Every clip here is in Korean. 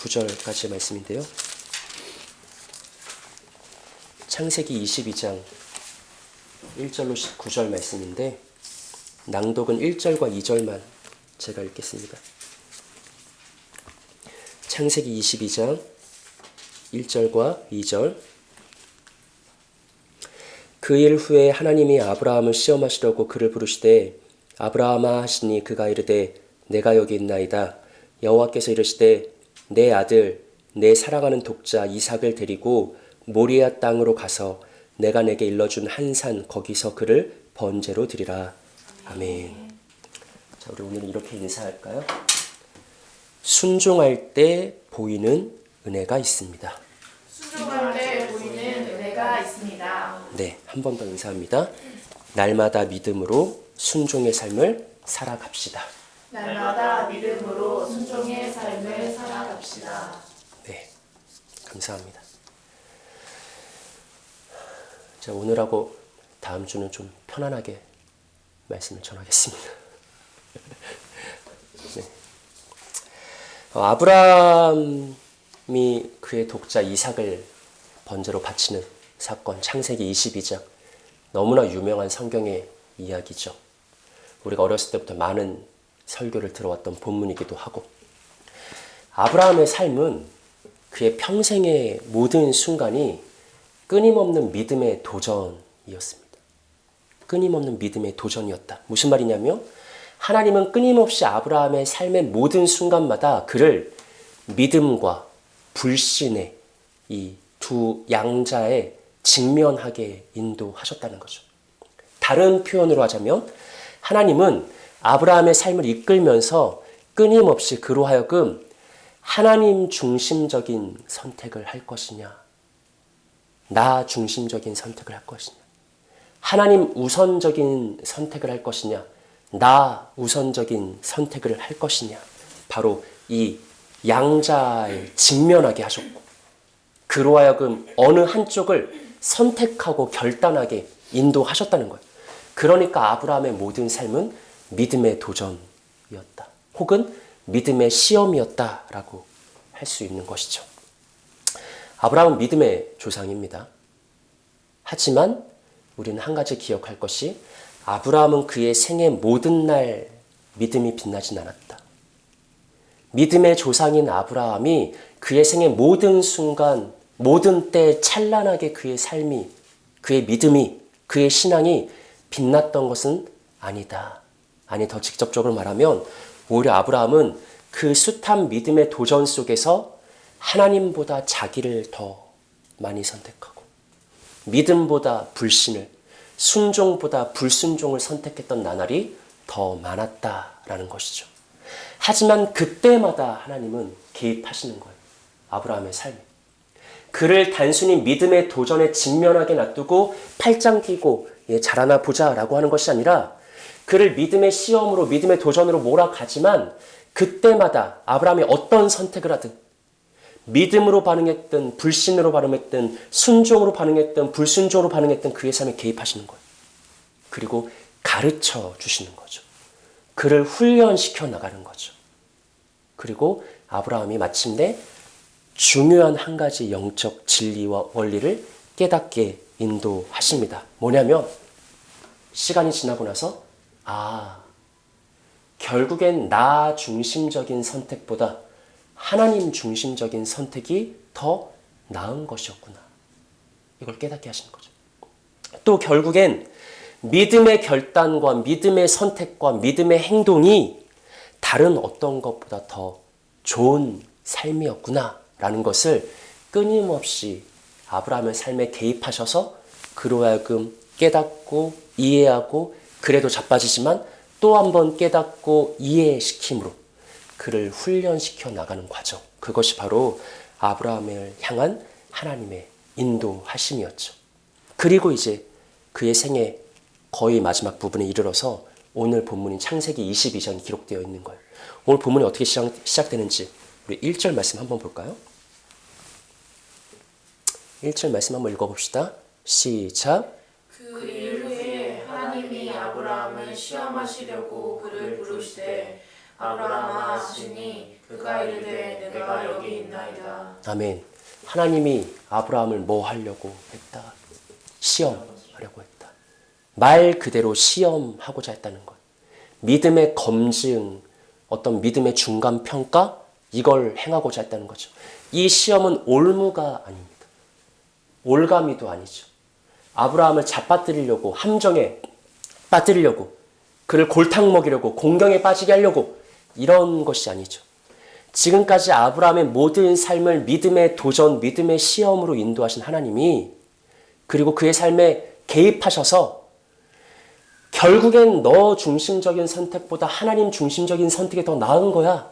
9절까지 말씀인데요. 창세기 22장 1절로 9절 말씀인데 낭독은 1절과 2절만 제가 읽겠습니다. 창세기 22장 1절과 2절. 그 일 후에 하나님이 아브라함을 시험하시려고 그를 부르시되 아브라함아 하시니 그가 이르되 내가 여기 있나이다. 여호와께서 이르시되 내 아들 내 사랑하는 독자 이삭을 데리고 모리아 땅으로 가서 내가 내게 일러준 한 산 거기서 그를 번제로 드리라. 아멘. 자, 우리 오늘 이렇게 인사할까요? 순종할 때 보이는 은혜가 있습니다. 순종할 때 보이는 은혜가 있습니다. 네, 한 번 더 인사합니다. 날마다 믿음으로 순종의 삶을 살아갑시다. 날마다 믿음으로 순종의 삶을 살아갑시다. 네, 감사합니다. 자, 오늘하고 다음 주는 좀 편안하게 말씀을 전하겠습니다. 네. 아브라함이 그의 독자 이삭을 번제로 바치는 사건, 창세기 22장. 너무나 유명한 성경의 이야기죠. 우리가 어렸을 때부터 많은 설교를 들어왔던 본문이기도 하고, 아브라함의 삶은 그의 평생의 모든 순간이 끊임없는 믿음의 도전이었습니다. 끊임없는 믿음의 도전이었다. 무슨 말이냐면 하나님은 끊임없이 아브라함의 삶의 모든 순간마다 그를 믿음과 불신의 이 두 양자에 직면하게 인도하셨다는 거죠. 다른 표현으로 하자면 하나님은 아브라함의 삶을 이끌면서 끊임없이 그로 하여금 하나님 중심적인 선택을 할 것이냐, 나 중심적인 선택을 할 것이냐, 하나님 우선적인 선택을 할 것이냐, 나 우선적인 선택을 할 것이냐, 바로 이 양자에 직면하게 하셨고 그로 하여금 어느 한쪽을 선택하고 결단하게 인도하셨다는 거예요. 그러니까 아브라함의 모든 삶은 믿음의 도전이었다. 혹은 믿음의 시험이었다라고 할 수 있는 것이죠. 아브라함은 믿음의 조상입니다. 하지만 우리는 한 가지 기억할 것이 아브라함은 그의 생애 모든 날 믿음이 빛나진 않았다. 믿음의 조상인 아브라함이 그의 생애 모든 순간, 모든 때 찬란하게 그의 삶이, 그의 믿음이, 그의 신앙이 빛났던 것은 아니다. 아니, 더 직접적으로 말하면 오히려 아브라함은 그 숱한 믿음의 도전 속에서 하나님보다 자기를 더 많이 선택하고 믿음보다 불신을, 순종보다 불순종을 선택했던 나날이 더 많았다라는 것이죠. 하지만 그때마다 하나님은 개입하시는 거예요. 아브라함의 삶에. 그를 단순히 믿음의 도전에 직면하게 놔두고 팔짱 끼고 잘하나 보자라고 하는 것이 아니라 그를 믿음의 시험으로, 믿음의 도전으로 몰아가지만 그때마다 아브라함이 어떤 선택을 하든 믿음으로 반응했든 불신으로 반응했든 순종으로 반응했든 불순종으로 반응했든 그의 삶에 개입하시는 거예요. 그리고 가르쳐 주시는 거죠. 그를 훈련시켜 나가는 거죠. 그리고 아브라함이 마침내 중요한 한 가지 영적 진리와 원리를 깨닫게 인도하십니다. 뭐냐면 시간이 지나고 나서 결국엔 나 중심적인 선택보다 하나님 중심적인 선택이 더 나은 것이었구나. 이걸 깨닫게 하시는 거죠. 또 결국엔 믿음의 결단과 믿음의 선택과 믿음의 행동이 다른 어떤 것보다 더 좋은 삶이었구나 라는 것을 끊임없이 아브라함의 삶에 개입하셔서 그로 하여금 깨닫고 이해하고 그래도 자빠지지만 또 한 번 깨닫고 이해시킴으로 그를 훈련시켜 나가는 과정. 그것이 바로 아브라함을 향한 하나님의 인도하심이었죠. 그리고 이제 그의 생애 거의 마지막 부분에 이르러서 오늘 본문인 창세기 22장이 기록되어 있는 거예요. 오늘 본문이 어떻게 시작되는지 우리 1절 말씀 한번 볼까요? 1절 말씀 한번 읽어봅시다. 시작. 그 일 후에 하나님이 아브라함을 시험하시려고 그를 부르시되 아브라함아 시니 그가 이르되 내가 여기 있나이다. 아멘. 하나님이 아브라함을 뭐 하려고 했다? 시험하려고 했다. 말 그대로 시험하고자 했다는 것. 믿음의 검증, 어떤 믿음의 중간 평가, 이걸 행하고자 했다는 거죠. 이 시험은 올무가 아닙니다. 올가미도 아니죠. 아브라함을 잡아뜨리려고, 함정에 빠뜨리려고, 그를 골탕 먹이려고, 공경에 빠지게 하려고, 이런 것이 아니죠. 지금까지 아브라함의 모든 삶을 믿음의 도전, 믿음의 시험으로 인도하신 하나님이, 그리고 그의 삶에 개입하셔서 결국엔 너 중심적인 선택보다 하나님 중심적인 선택이 더 나은 거야.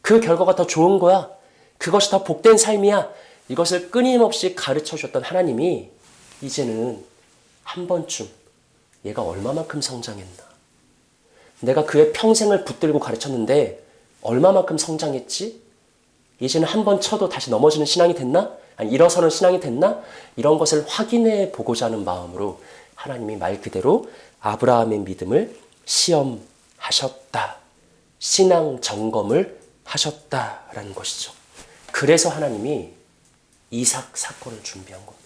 그 결과가 더 좋은 거야. 그것이 더 복된 삶이야. 이것을 끊임없이 가르쳐 주셨던 하나님이 이제는 한 번쯤 얘가 얼마만큼 성장했나. 내가 그의 평생을 붙들고 가르쳤는데 얼마만큼 성장했지? 이제는 한 번 쳐도 다시 넘어지는 신앙이 됐나? 아니, 일어서는 신앙이 됐나? 이런 것을 확인해 보고자 하는 마음으로 하나님이 말 그대로 아브라함의 믿음을 시험하셨다. 신앙 점검을 하셨다라는 것이죠. 그래서 하나님이 이삭 사건을 준비한 겁니다.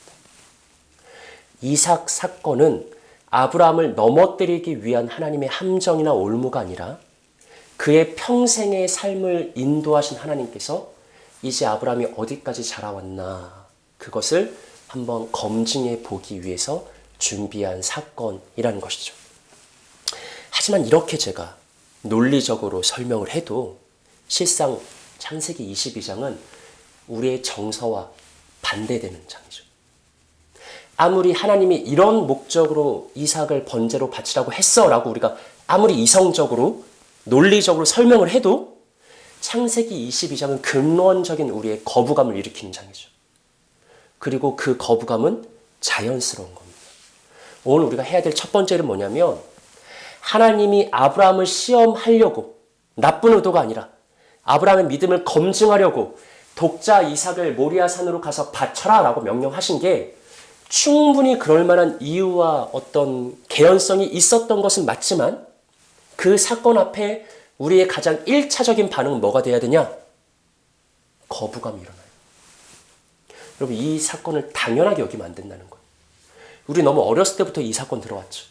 이삭 사건은 아브라함을 넘어뜨리기 위한 하나님의 함정이나 올무가 아니라 그의 평생의 삶을 인도하신 하나님께서 이제 아브라함이 어디까지 자라왔나 그것을 한번 검증해 보기 위해서 준비한 사건이라는 것이죠. 하지만 이렇게 제가 논리적으로 설명을 해도 실상 창세기 22장은 우리의 정서와 반대되는 장이죠. 아무리 하나님이 이런 목적으로 이삭을 번제로 바치라고 했어 라고 우리가 아무리 이성적으로 논리적으로 설명을 해도 창세기 22장은 근원적인 우리의 거부감을 일으키는 장이죠. 그리고 그 거부감은 자연스러운 겁니다. 오늘 우리가 해야 될 첫 번째 일은 뭐냐면 하나님이 아브라함을 시험하려고 나쁜 의도가 아니라 아브라함의 믿음을 검증하려고 독자 이삭을 모리아산으로 가서 바쳐라 라고 명령하신 게 충분히 그럴 만한 이유와 어떤 개연성이 있었던 것은 맞지만 그 사건 앞에 우리의 가장 1차적인 반응은 뭐가 돼야 되냐? 거부감이 일어나요. 여러분 이 사건을 당연하게 여기면 안 된다는 거예요. 우리 너무 어렸을 때부터 이 사건 들어왔죠.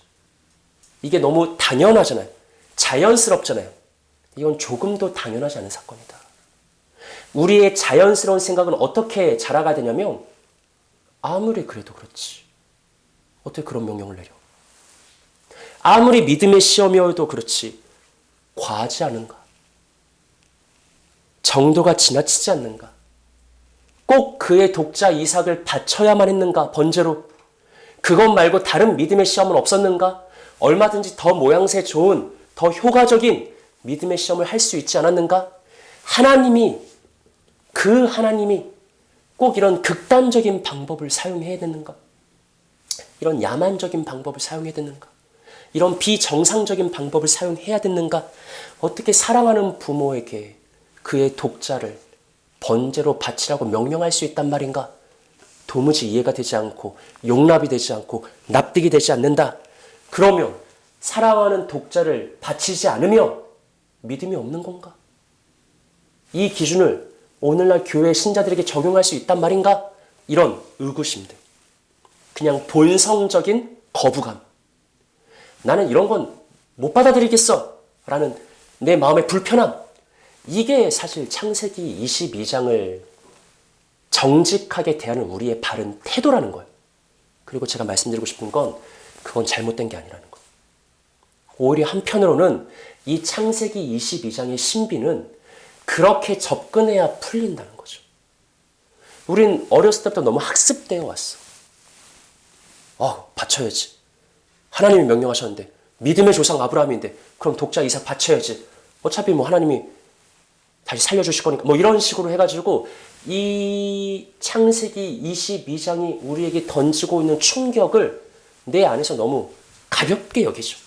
이게 너무 당연하잖아요. 자연스럽잖아요. 이건 조금도 당연하지 않은 사건이다. 우리의 자연스러운 생각은 어떻게 자라가 되냐면 아무리 그래도 그렇지. 어떻게 그런 명령을 내려? 아무리 믿음의 시험이어도 그렇지. 과하지 않은가? 정도가 지나치지 않는가? 꼭 그의 독자 이삭을 바쳐야만 했는가? 번제로. 그것 말고 다른 믿음의 시험은 없었는가? 얼마든지 더 모양새 좋은, 더 효과적인 믿음의 시험을 할 수 있지 않았는가? 그 하나님이 꼭 이런 극단적인 방법을 사용해야 되는가? 이런 야만적인 방법을 사용해야 되는가? 이런 비정상적인 방법을 사용해야 되는가? 어떻게 사랑하는 부모에게 그의 독자를 번제로 바치라고 명령할 수 있단 말인가? 도무지 이해가 되지 않고 용납이 되지 않고 납득이 되지 않는다. 그러면 사랑하는 독자를 바치지 않으면 믿음이 없는 건가? 이 기준을 오늘날 교회 신자들에게 적용할 수 있단 말인가? 이런 의구심들. 그냥 본성적인 거부감. 나는 이런 건 못 받아들이겠어 라는 내 마음의 불편함. 이게 사실 창세기 22장을 정직하게 대하는 우리의 바른 태도라는 거예요. 그리고 제가 말씀드리고 싶은 건 그건 잘못된 게 아니라는 거예요. 오히려 한편으로는 이 창세기 22장의 신비는 그렇게 접근해야 풀린다는 거죠. 우린 어렸을 때부터 너무 학습되어 왔어. 바쳐야지. 하나님이 명령하셨는데 믿음의 조상 아브라함인데 그럼 독자 이삭 바쳐야지. 어차피 뭐 하나님이 다시 살려주실 거니까 뭐 이런 식으로 해가지고 이 창세기 22장이 우리에게 던지고 있는 충격을 내 안에서 너무 가볍게 여기죠.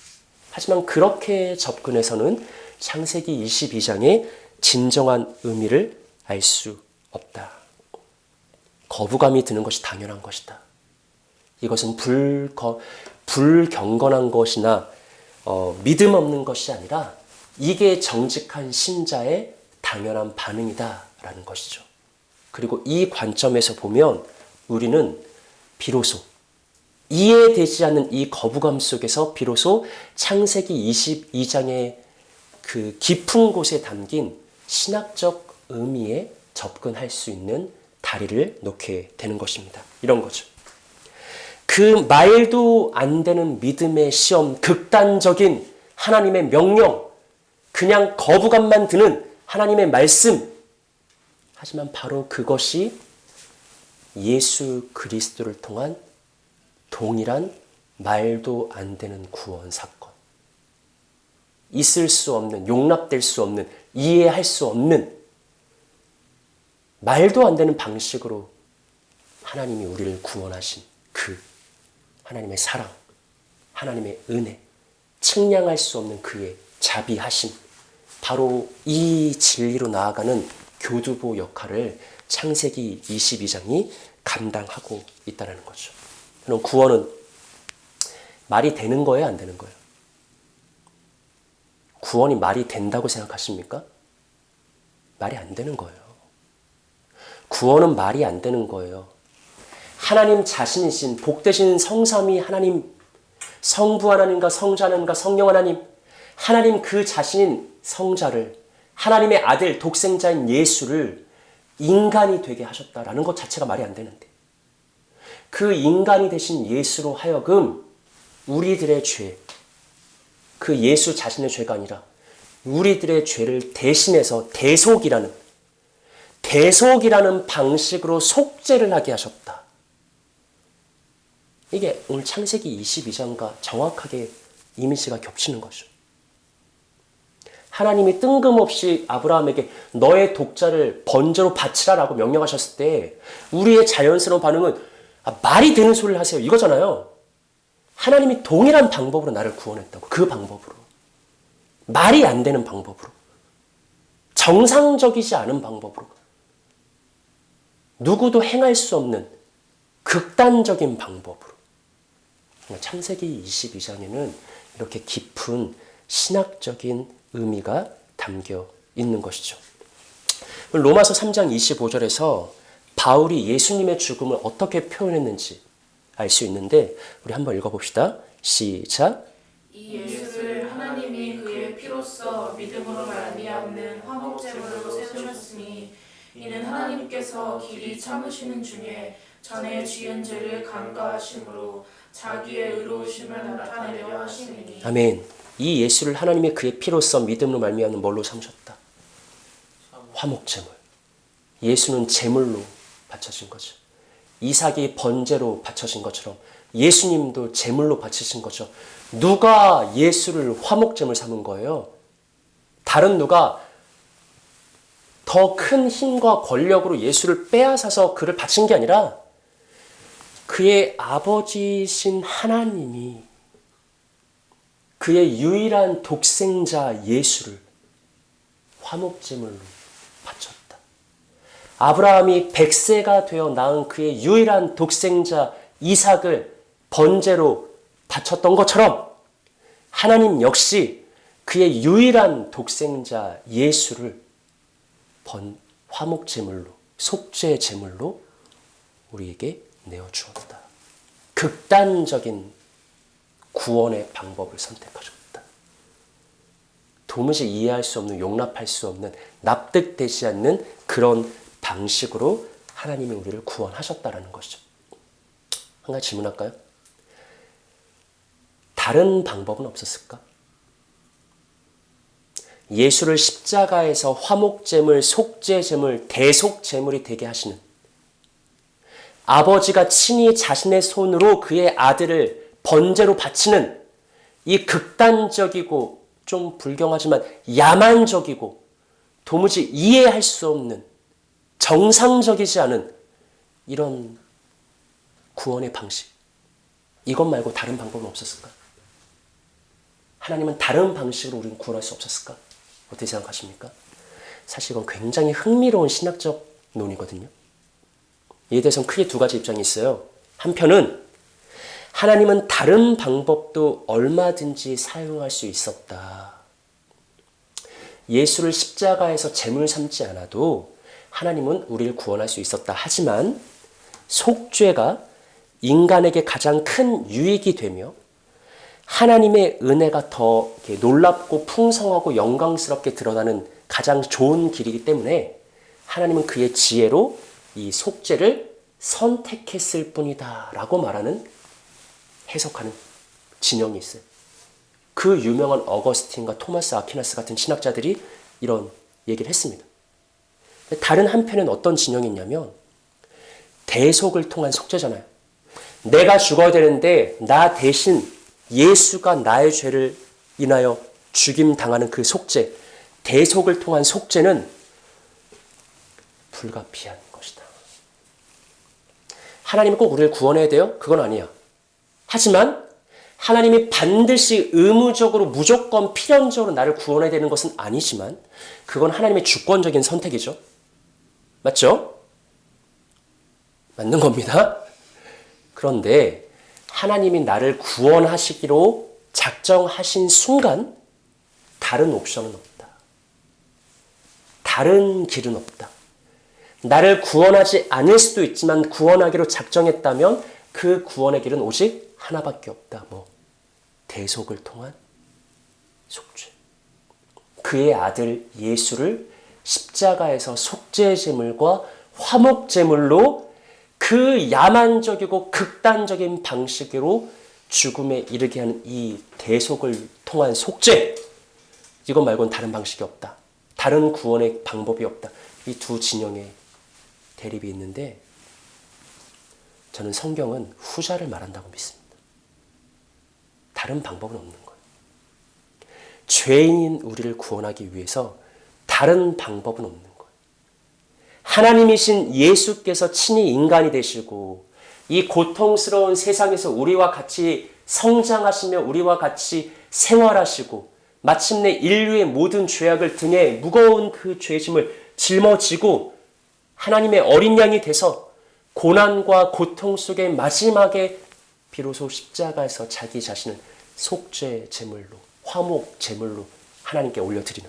하지만 그렇게 접근해서는 창세기 22장의 진정한 의미를 알 수 없다. 거부감이 드는 것이 당연한 것이다. 이것은 불경건한 것이나 믿음 없는 것이 아니라 이게 정직한 신자의 당연한 반응이다라는 것이죠. 그리고 이 관점에서 보면 우리는 비로소 이해되지 않는 이 거부감 속에서 비로소 창세기 22장의 그 깊은 곳에 담긴 신학적 의미에 접근할 수 있는 다리를 놓게 되는 것입니다. 이런 거죠. 그 말도 안 되는 믿음의 시험, 극단적인 하나님의 명령, 그냥 거부감만 드는 하나님의 말씀. 하지만 바로 그것이 예수 그리스도를 통한 동일한 말도 안 되는 구원 사건. 있을 수 없는, 용납될 수 없는, 이해할 수 없는, 말도 안 되는 방식으로 하나님이 우리를 구원하신 그 하나님의 사랑, 하나님의 은혜, 측량할 수 없는 그의 자비하심, 바로 이 진리로 나아가는 교두보 역할을 창세기 22장이 감당하고 있다는 거죠. 그럼 구원은 말이 되는 거예요, 안 되는 거예요? 구원이 말이 된다고 생각하십니까? 말이 안 되는 거예요. 구원은 말이 안 되는 거예요. 하나님 자신이신 복되신 성삼위 하나님, 성부 하나님과 성자 하나님과 성령 하나님, 하나님 그 자신인 성자를, 하나님의 아들 독생자인 예수를 인간이 되게 하셨다라는 것 자체가 말이 안 되는데, 그 인간이 되신 예수로 하여금 우리들의 죄, 그 예수 자신의 죄가 아니라 우리들의 죄를 대신해서 대속이라는 방식으로 속죄를 하게 하셨다. 이게 오늘 창세기 22장과 정확하게 이미지가 겹치는 거죠. 하나님이 뜬금없이 아브라함에게 너의 독자를 번제로 바치라라고 명령하셨을 때 우리의 자연스러운 반응은 말이 되는 소리를 하세요, 이거잖아요. 하나님이 동일한 방법으로 나를 구원했다고. 그 방법으로. 말이 안 되는 방법으로. 정상적이지 않은 방법으로. 누구도 행할 수 없는 극단적인 방법으로. 창세기 22장에는 이렇게 깊은 신학적인 의미가 담겨 있는 것이죠. 로마서 3장 25절에서 바울이 예수님의 죽음을 어떻게 표현했는지 알 수 있는데 우리 한번 읽어봅시다. 시작. 이 예수를 하나님이 그의 피로써 믿음으로 말미암는 화목제물로 세우셨으니 이는 하나님께서 길이 참으시는 중에 전에 지은 죄를 간과하심으로 자기의 의로우심을 나타내려 하심이니. 아멘. 이 예수를 하나님이 그의 피로써 믿음으로 말미암는 뭘로 삼으셨다? 화목제물. 예수는 제물로 바쳐진 거죠. 이삭이 번제로 바쳐진 것처럼 예수님도 제물로 바치신 거죠. 누가 예수를 화목제물 삼은 거예요? 다른 누가 더 큰 힘과 권력으로 예수를 빼앗아서 그를 바친 게 아니라 그의 아버지신 하나님이 그의 유일한 독생자 예수를 화목제물로 바쳤다. 아브라함이 100세가 되어 낳은 그의 유일한 독생자 이삭을 번제로 바쳤던 것처럼 하나님 역시 그의 유일한 독생자 예수를 화목제물로, 속죄제물로 우리에게 내어주었다. 극단적인 구원의 방법을 선택하셨다. 도무지 이해할 수 없는, 용납할 수 없는, 납득되지 않는 그런 방식으로 하나님이 우리를 구원하셨다라는 것이죠. 한 가지 질문할까요? 다른 방법은 없었을까? 예수를 십자가에서 화목제물, 속죄제물, 대속제물이 되게 하시는 아버지가 친히 자신의 손으로 그의 아들을 번제로 바치는 이 극단적이고 좀 불경하지만 야만적이고 도무지 이해할 수 없는 정상적이지 않은 이런 구원의 방식. 이것 말고 다른 방법은 없었을까? 하나님은 다른 방식으로 우리는 구원할 수 없었을까? 어떻게 생각하십니까? 사실 이건 굉장히 흥미로운 신학적 논의거든요. 이에 대해서는 크게 두 가지 입장이 있어요. 한편은 하나님은 다른 방법도 얼마든지 사용할 수 있었다. 예수를 십자가에서 제물 삼지 않아도 하나님은 우리를 구원할 수 있었다. 하지만 속죄가 인간에게 가장 큰 유익이 되며 하나님의 은혜가 더 이렇게 놀랍고 풍성하고 영광스럽게 드러나는 가장 좋은 길이기 때문에 하나님은 그의 지혜로 이 속죄를 선택했을 뿐이다 라고 말하는 해석하는 진영이 있어요. 그 유명한 어거스틴과 토마스 아퀴나스 같은 신학자들이 이런 얘기를 했습니다. 다른 한편은 어떤 진영이 있냐면 대속을 통한 속죄잖아요. 내가 죽어야 되는데 나 대신 예수가 나의 죄를 인하여 죽임당하는 그 속죄, 대속을 통한 속죄는 불가피한 것이다. 하나님이 꼭 우리를 구원해야 돼요? 그건 아니야. 하지만 하나님이 반드시 의무적으로 무조건 필연적으로 나를 구원해야 되는 것은 아니지만 그건 하나님의 주권적인 선택이죠. 맞죠? 맞는 겁니다. 그런데 하나님이 나를 구원하시기로 작정하신 순간 다른 옵션은 없다. 다른 길은 없다. 나를 구원하지 않을 수도 있지만 구원하기로 작정했다면 그 구원의 길은 오직 하나밖에 없다. 대속을 통한 속죄. 그의 아들 예수를 십자가에서 속죄 제물과 화목 제물로 그 야만적이고 극단적인 방식으로 죽음에 이르게 하는 이 대속을 통한 속죄. 이것 말고는 다른 방식이 없다. 다른 구원의 방법이 없다. 이 두 진영의 대립이 있는데 저는 성경은 후자를 말한다고 믿습니다. 다른 방법은 없는 거예요. 죄인인 우리를 구원하기 위해서 다른 방법은 없는 거예요. 하나님이신 예수께서 친히 인간이 되시고 이 고통스러운 세상에서 우리와 같이 성장하시며 우리와 같이 생활하시고 마침내 인류의 모든 죄악을 등에 무거운 그 죄짐을 짊어지고 하나님의 어린 양이 돼서 고난과 고통 속에 마지막에 비로소 십자가에서 자기 자신을 속죄 제물로 화목 제물로 하나님께 올려드리는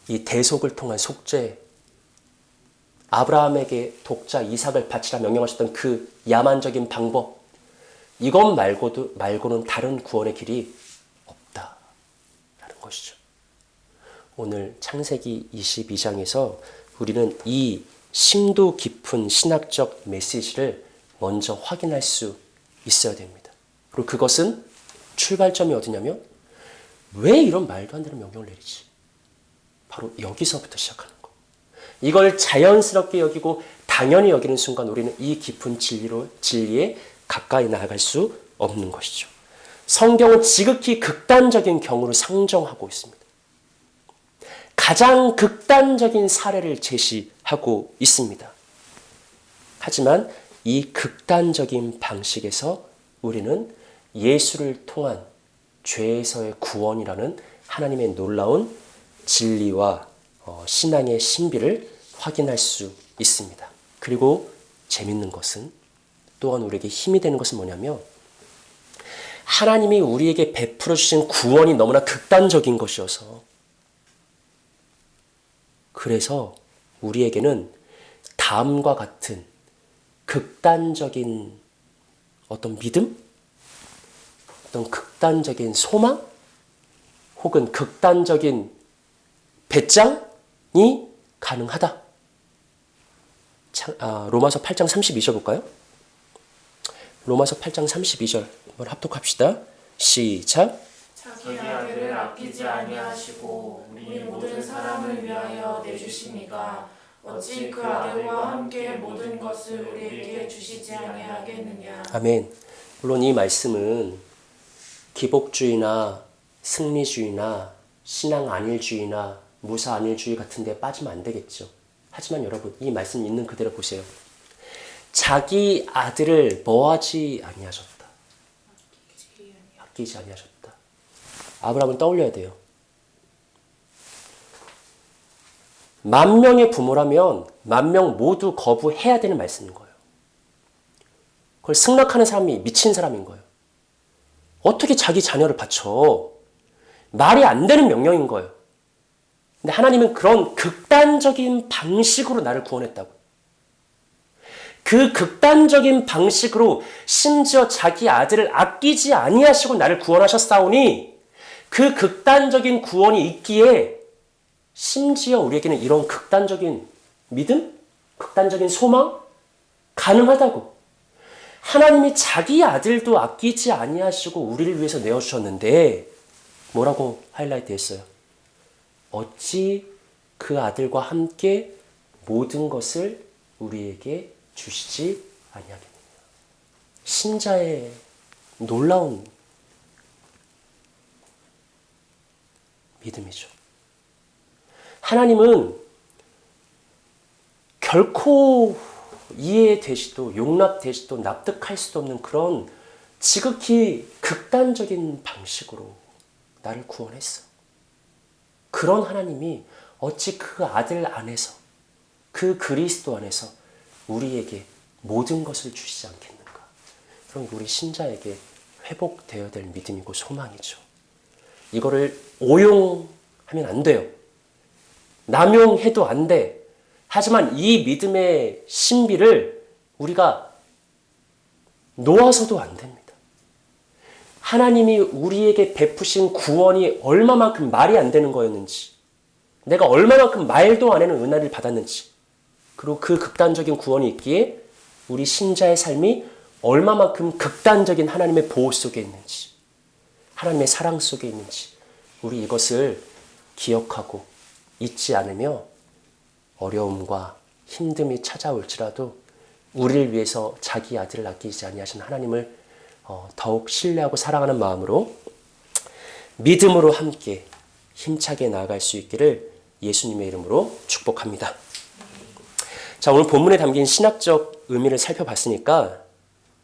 이 대속을 통한 속죄, 아브라함에게 독자 이삭을 바치라 명령하셨던 그 야만적인 방법, 이것 말고는 다른 구원의 길이 없다라는 것이죠. 오늘 창세기 22장에서 우리는 이 심도 깊은 신학적 메시지를 먼저 확인할 수 있어야 됩니다. 그리고 그것은 출발점이 어디냐면 왜 이런 말도 안 되는 명령을 내리지? 바로 여기서부터 시작하는 거. 이걸 자연스럽게 여기고 당연히 여기는 순간 우리는 이 깊은 진리에 가까이 나아갈 수 없는 것이죠. 성경은 지극히 극단적인 경우를 상정하고 있습니다. 가장 극단적인 사례를 제시하고 있습니다. 하지만 이 극단적인 방식에서 우리는 예수를 통한 죄에서의 구원이라는 하나님의 놀라운 진리와 신앙의 신비를 확인할 수 있습니다. 그리고 재밌는 것은 또한 우리에게 힘이 되는 것은 뭐냐면 하나님이 우리에게 베풀어 주신 구원이 너무나 극단적인 것이어서 그래서 우리에게는 다음과 같은 극단적인 어떤 믿음, 어떤 극단적인 소망, 혹은 극단적인 배짱이 가능하다. 로마서 8장 32절 볼까요? 로마서 8장 32절 한번 합독합시다. 시작. 자기 아들을 아끼지 아니하시고 우리 모든 사람을 위하여 내주시니까 어찌 그 아들과 함께 모든 것을 우리에게 주시지 아니하겠느냐. 아멘. 물론 이 말씀은 기복주의나 승리주의나 신앙 안일주의나 무사 안일주의 같은 데 빠지면 안 되겠죠. 하지만 여러분 이 말씀 있는 그대로 보세요. 자기 아들을 뭐하지 아니하셨다. 아끼지 아니하셨다. 아브라함을 떠올려야 돼요. 10,000명의 부모라면 10,000명 모두 거부해야 되는 말씀인 거예요. 그걸 승낙하는 사람이 미친 사람인 거예요. 어떻게 자기 자녀를 바쳐? 말이 안 되는 명령인 거예요. 근데 하나님은 그런 극단적인 방식으로 나를 구원했다고. 그 극단적인 방식으로 심지어 자기 아들을 아끼지 아니하시고 나를 구원하셨사오니 그 극단적인 구원이 있기에 심지어 우리에게는 이런 극단적인 믿음? 극단적인 소망? 가능하다고. 하나님이 자기 아들도 아끼지 아니하시고 우리를 위해서 내어주셨는데 뭐라고 하이라이트 했어요? 어찌 그 아들과 함께 모든 것을 우리에게 주시지 아니하겠느냐. 신자의 놀라운 믿음이죠. 하나님은 결코 이해되시도 용납되시도 납득할 수도 없는 그런 지극히 극단적인 방식으로 나를 구원했어. 그런 하나님이 어찌 그 아들 안에서 그 그리스도 안에서 우리에게 모든 것을 주시지 않겠는가. 그럼 우리 신자에게 회복되어야 될 믿음이고 소망이죠. 이거를 오용하면 안 돼요. 남용해도 안 돼. 하지만 이 믿음의 신비를 우리가 놓아서도 안 됩니다. 하나님이 우리에게 베푸신 구원이 얼마만큼 말이 안 되는 거였는지, 내가 얼마만큼 말도 안 하는 은혜를 받았는지, 그리고 그 극단적인 구원이 있기에 우리 신자의 삶이 얼마만큼 극단적인 하나님의 보호 속에 있는지, 하나님의 사랑 속에 있는지, 우리 이것을 기억하고 잊지 않으며 어려움과 힘듦이 찾아올지라도 우리를 위해서 자기 아들을 아끼지 아니하신 하나님을 더욱 신뢰하고 사랑하는 마음으로 믿음으로 함께 힘차게 나아갈 수 있기를 예수님의 이름으로 축복합니다. 자, 오늘 본문에 담긴 신학적 의미를 살펴봤으니까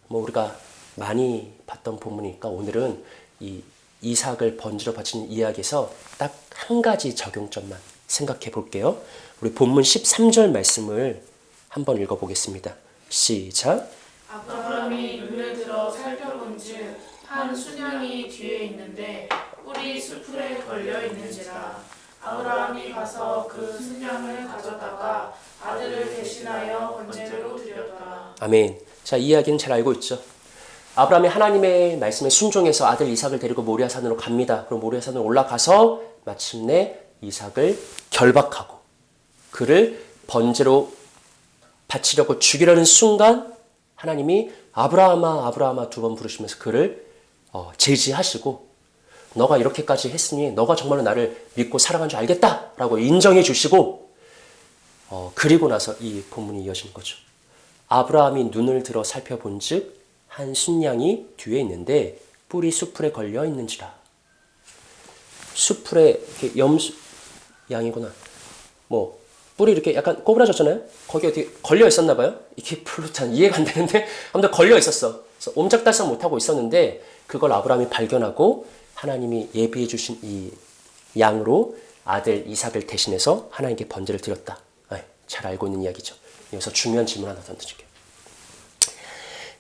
우리가 많이 봤던 본문이니까 오늘은 이 이삭을 번지로 바치는 이야기에서 딱 한 가지 적용점만 생각해 볼게요. 우리 본문 13절 말씀을 한번 읽어보겠습니다. 시작. 아브라함이 눈을 들어 살펴본즉 한 순양이 뒤에 있는데 뿔이 수풀에 걸려 있는지라. 아브라함이 가서 그 순양을 가져다가 아들을 대신하여 번제로 드렸더라. 아멘. 자, 이 이야기는 잘 알고 있죠. 아브라함이 하나님의 말씀에 순종해서 아들 이삭을 데리고 모리아산으로 갑니다. 그럼 모리아산으로 올라가서 마침내 이삭을 결박하고 그를 번제로 바치려고 죽이려는 순간 하나님이 아브라함아 아브라함아 두 번 부르시면서 그를 제지하시고 너가 이렇게까지 했으니 너가 정말로 나를 믿고 살아간 줄 알겠다 라고 인정해 주시고 그리고 나서 이 본문이 이어진 거죠. 아브라함이 눈을 들어 살펴본즉 한 순양이 뒤에 있는데 뿔이 수풀에 걸려 있는지라. 수풀에 이렇게 양이구나. 뿔이 이렇게 약간 꼬부라졌잖아요. 거기 어떻게 걸려 있었나 봐요. 이게 별로 잘 이해가 안 되는데 아무튼 걸려 있었어. 그래서 옴짝달싹 못하고 있었는데 그걸 아브라함이 발견하고 하나님이 예비해 주신 이 양으로 아들 이삭을 대신해서 하나님께 번제를 드렸다. 잘 알고 있는 이야기죠. 여기서 중요한 질문 하나 던져줄게요.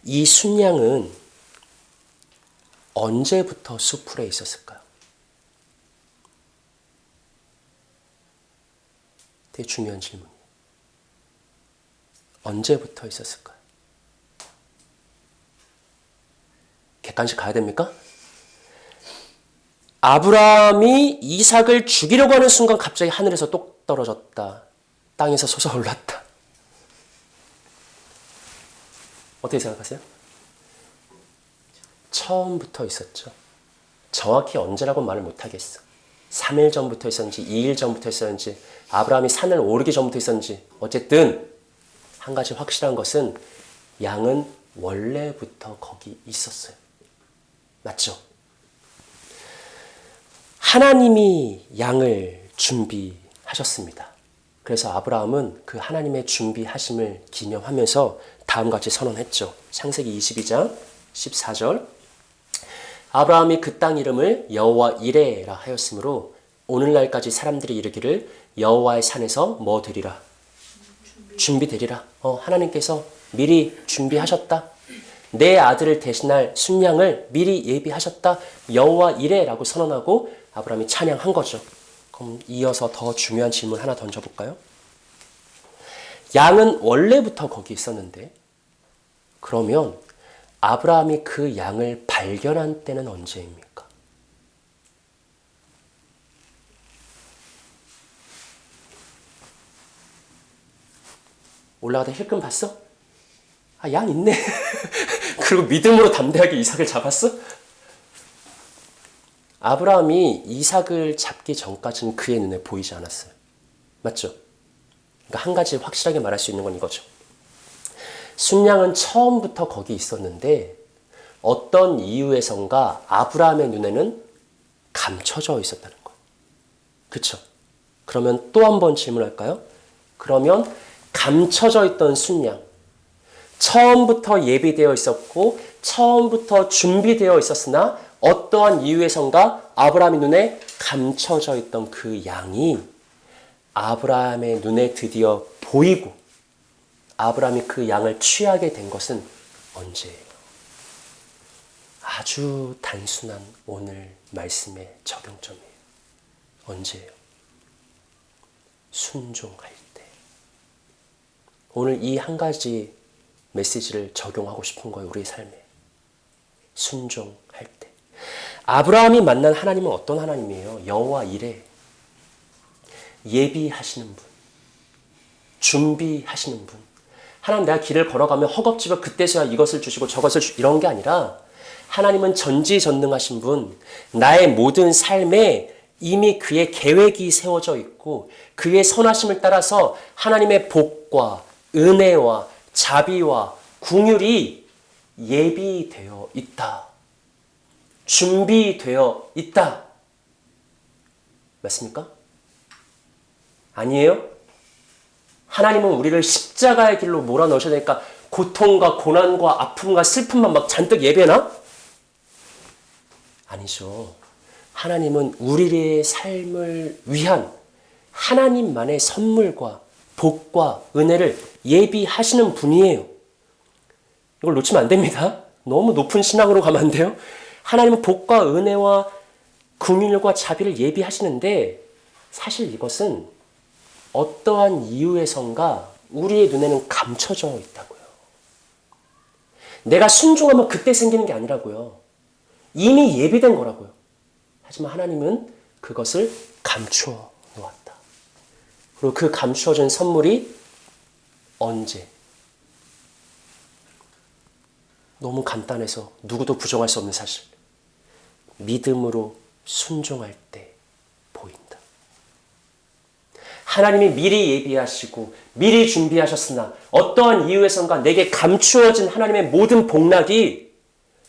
이 순양은 언제부터 수풀에 있었을까요? 되게 중요한 질문이에요. 언제부터 있었을까요? 객관식 가야 됩니까? 아브라함이 이삭을 죽이려고 하는 순간 갑자기 하늘에서 똑 떨어졌다. 땅에서 솟아올랐다. 어떻게 생각하세요? 처음부터 있었죠. 정확히 언제라고 말을 못하겠어. 3일 전부터 있었는지 2일 전부터 있었는지 아브라함이 산을 오르기 전부터 있었는지 어쨌든 한 가지 확실한 것은 양은 원래부터 거기 있었어요. 맞죠? 하나님이 양을 준비하셨습니다. 그래서 아브라함은 그 하나님의 준비하심을 기념하면서 다음같이 선언했죠. 창세기 22장 14절 아브라함이 그 땅 이름을 여호와 이레라 하였으므로 오늘날까지 사람들이 이르기를 여호와의 산에서 뭐 되리라? 준비되리라. 하나님께서 미리 준비하셨다. 내 아들을 대신할 순양을 미리 예비하셨다. 여호와 이레라고 선언하고 아브라함이 찬양한 거죠. 그럼 이어서 더 중요한 질문 하나 던져볼까요? 양은 원래부터 거기 있었는데 그러면 아브라함이 그 양을 발견한 때는 언제입니까? 올라가다 힐끔 봤어? 아, 양 있네. 그리고 믿음으로 담대하게 이삭을 잡았어? 아브라함이 이삭을 잡기 전까지는 그의 눈에 보이지 않았어요. 맞죠? 그러니까 한 가지 확실하게 말할 수 있는 건 이거죠. 순양은 처음부터 거기 있었는데 어떤 이유에선가 아브라함의 눈에는 감춰져 있었다는 거예요. 그렇죠? 그러면 또 한 번 질문할까요? 그러면 감춰져 있던 순양, 처음부터 예비되어 있었고 처음부터 준비되어 있었으나 어떠한 이유에선가 아브라함의 눈에 감춰져 있던 그 양이 아브라함의 눈에 드디어 보이고 아브라함이 그 양을 취하게 된 것은 언제예요? 아주 단순한 오늘 말씀의 적용점이에요. 언제예요? 순종할 때. 오늘 이 한 가지 메시지를 적용하고 싶은 거예요. 우리 삶에. 순종할 때. 아브라함이 만난 하나님은 어떤 하나님이에요? 여호와 이레. 예비하시는 분. 준비하시는 분. 하나님 내가 길을 걸어가면 허겁지겁 그때서야 이것을 주시고 저것을 이런 게 아니라 하나님은 전지전능하신 분. 나의 모든 삶에 이미 그의 계획이 세워져 있고 그의 선하심을 따라서 하나님의 복과 은혜와 자비와 긍휼이 예비되어 있다. 준비되어 있다. 맞습니까? 아니에요? 하나님은 우리를 십자가의 길로 몰아넣으셔야 되니까 고통과 고난과 아픔과 슬픔만 막 잔뜩 예배나? 아니죠. 하나님은 우리의 삶을 위한 하나님만의 선물과 복과 은혜를 예비하시는 분이에요. 이걸 놓치면 안 됩니다. 너무 높은 신앙으로 가면 안 돼요. 하나님은 복과 은혜와 긍휼과 자비를 예비하시는데 사실 이것은 어떠한 이유에선가 우리의 눈에는 감춰져 있다고요. 내가 순종하면 그때 생기는 게 아니라고요. 이미 예비된 거라고요. 하지만 하나님은 그것을 감추어 놓았다. 그리고 그 감추어진 선물이 언제? 너무 간단해서 누구도 부정할 수 없는 사실. 믿음으로 순종할 때 보인다. 하나님이 미리 예비하시고 미리 준비하셨으나 어떠한 이유에선가 내게 감추어진 하나님의 모든 복락이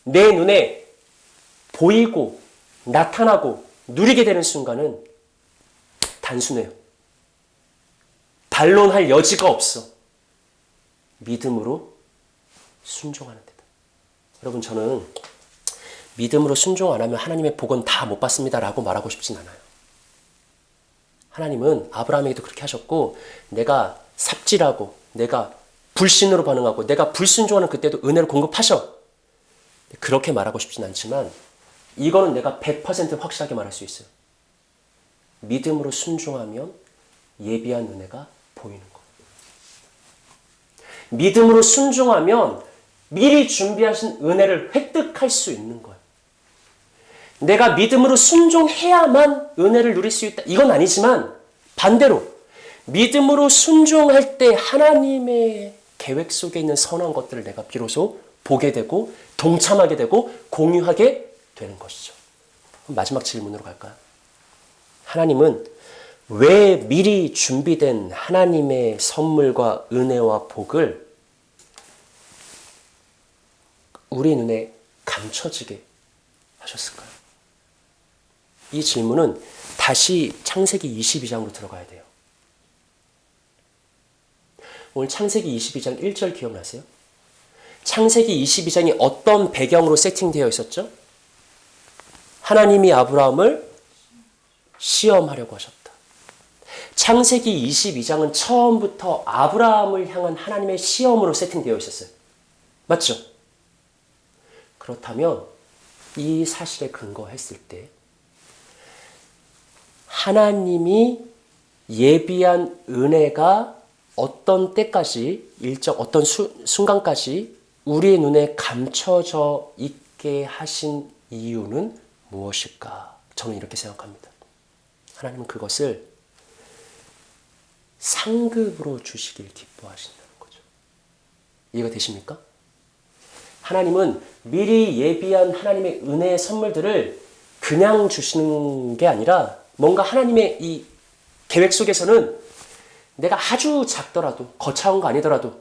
내 눈에 보이고 나타나고 누리게 되는 순간은 단순해요. 반론할 여지가 없어. 믿음으로 순종하는 데다. 여러분 저는 믿음으로 순종 안 하면 하나님의 복은 다 못 받습니다 라고 말하고 싶진 않아요. 하나님은 아브라함에게도 그렇게 하셨고 내가 삽질하고 내가 불신으로 반응하고 내가 불순종하는 그때도 은혜를 공급하셔. 그렇게 말하고 싶진 않지만 이거는 내가 100% 확실하게 말할 수 있어요. 믿음으로 순종하면 예비한 은혜가 보이는 거예요. 믿음으로 순종하면 미리 준비하신 은혜를 획득할 수 있는 거예요. 내가 믿음으로 순종해야만 은혜를 누릴 수 있다. 이건 아니지만 반대로 믿음으로 순종할 때 하나님의 계획 속에 있는 선한 것들을 내가 비로소 보게 되고 동참하게 되고 공유하게 되는 것이죠. 그럼 마지막 질문으로 갈까요? 하나님은 왜 미리 준비된 하나님의 선물과 은혜와 복을 우리 눈에 감춰지게 하셨을까요? 이 질문은 다시 창세기 22장으로 들어가야 돼요. 오늘 창세기 22장 1절 기억나세요? 창세기 22장이 어떤 배경으로 세팅되어 있었죠? 하나님이 아브라함을 시험하려고 하셨다. 창세기 22장은 처음부터 아브라함을 향한 하나님의 시험으로 세팅되어 있었어요. 맞죠? 그렇다면 이 사실에 근거했을 때 하나님이 예비한 은혜가 어떤 때까지, 어떤 순간까지 우리의 눈에 감춰져 있게 하신 이유는 무엇일까? 저는 이렇게 생각합니다. 하나님은 그것을 상급으로 주시길 기뻐하신다는 거죠. 이해가 되십니까? 하나님은 미리 예비한 하나님의 은혜의 선물들을 그냥 주시는 게 아니라 뭔가 하나님의 이 계획 속에서는 내가 아주 작더라도 거창한 거 아니더라도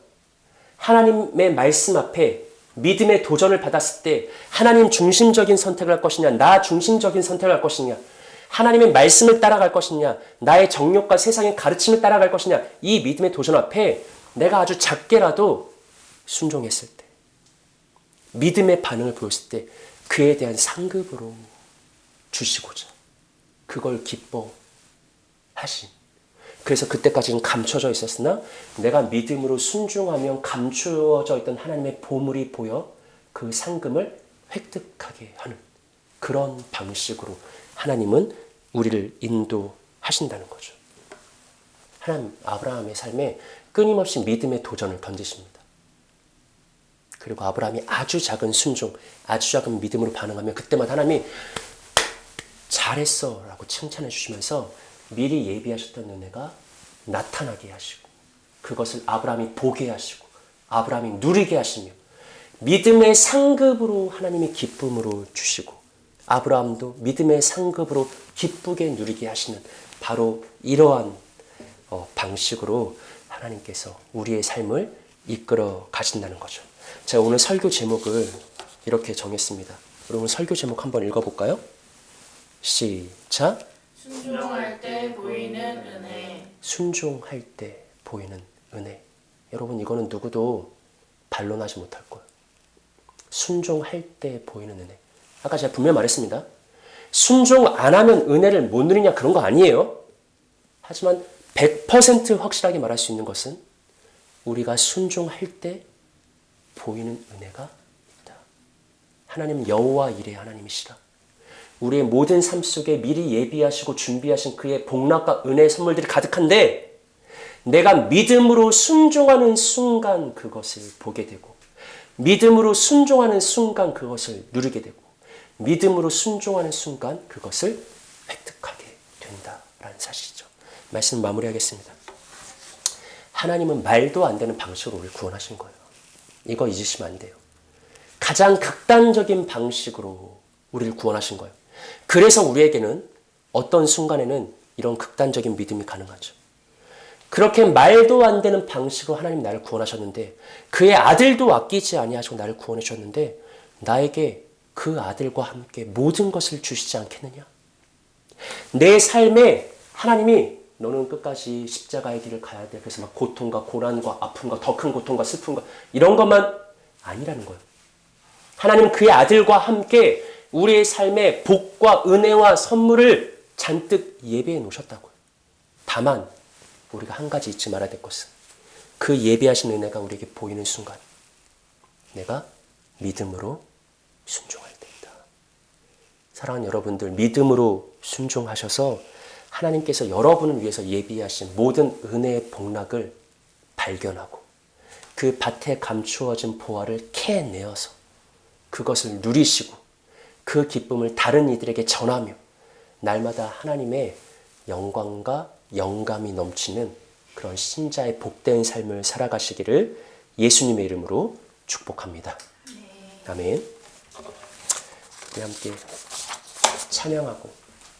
하나님의 말씀 앞에 믿음의 도전을 받았을 때 하나님 중심적인 선택을 할 것이냐, 나 중심적인 선택을 할 것이냐, 하나님의 말씀을 따라갈 것이냐, 나의 정욕과 세상의 가르침을 따라갈 것이냐, 이 믿음의 도전 앞에 내가 아주 작게라도 순종했을 때, 믿음의 반응을 보였을 때 그에 대한 상급으로 주시고자 그걸 기뻐하신, 그래서 그때까지는 감춰져 있었으나 내가 믿음으로 순종하면 감추어져 있던 하나님의 보물이 보여 그 상금을 획득하게 하는 그런 방식으로 하나님은 우리를 인도하신다는 거죠. 하나님 아브라함의 삶에 끊임없이 믿음의 도전을 던지십니다. 그리고 아브라함이 아주 작은 순종, 아주 작은 믿음으로 반응하면 그때마다 하나님이 잘했어 라고 칭찬해 주시면서 미리 예비하셨던 은혜가 나타나게 하시고 그것을 아브라함이 보게 하시고 아브라함이 누리게 하시며 믿음의 상급으로 하나님이 기쁨으로 주시고 아브라함도 믿음의 상급으로 기쁘게 누리게 하시는 바로 이러한 방식으로 하나님께서 우리의 삶을 이끌어 가신다는 거죠. 제가 오늘 설교 제목을 이렇게 정했습니다. 여러분 설교 제목 한번 읽어볼까요? 시작. 순종할 때 보이는 은혜. 순종할 때 보이는 은혜. 여러분 이거는 누구도 반론하지 못할 거예요. 순종할 때 보이는 은혜. 아까 제가 분명히 말했습니다. 순종 안 하면 은혜를 못 누리냐 그런 거 아니에요. 하지만 100% 확실하게 말할 수 있는 것은 우리가 순종할 때 보이는 은혜가 있다. 하나님 여호와 이레 하나님이시라. 우리의 모든 삶 속에 미리 예비하시고 준비하신 그의 복락과 은혜의 선물들이 가득한데 내가 믿음으로 순종하는 순간 그것을 보게 되고 믿음으로 순종하는 순간 그것을 누리게 되고 믿음으로 순종하는 순간 그것을 획득하게 된다라는 사실이죠. 말씀 마무리하겠습니다. 하나님은 말도 안 되는 방식으로 우리를 구원하신 거예요. 이거 잊으시면 안 돼요. 가장 극단적인 방식으로 우리를 구원하신 거예요. 그래서 우리에게는 어떤 순간에는 이런 극단적인 믿음이 가능하죠. 그렇게 말도 안 되는 방식으로 하나님 나를 구원하셨는데 그의 아들도 아끼지 아니하시고 나를 구원해 주셨는데 나에게 그 아들과 함께 모든 것을 주시지 않겠느냐? 내 삶에 하나님이 너는 끝까지 십자가의 길을 가야 돼. 그래서 막 고통과 고난과 아픔과 더 큰 고통과 슬픔과 이런 것만 아니라는 거예요. 하나님은 그의 아들과 함께 우리의 삶에 복과 은혜와 선물을 잔뜩 예배해 놓으셨다고요. 다만 우리가 한 가지 잊지 말아야 될 것은 그 예배하신 은혜가 우리에게 보이는 순간 내가 믿음으로 순종할 때이다. 사랑하는 여러분들, 믿음으로 순종하셔서 하나님께서 여러분을 위해서 예비하신 모든 은혜의 복락을 발견하고 그 밭에 감추어진 보화를 캐내어서 그것을 누리시고 그 기쁨을 다른 이들에게 전하며 날마다 하나님의 영광과 영감이 넘치는 그런 신자의 복된 삶을 살아가시기를 예수님의 이름으로 축복합니다. 아멘. 우리 함께 찬양하고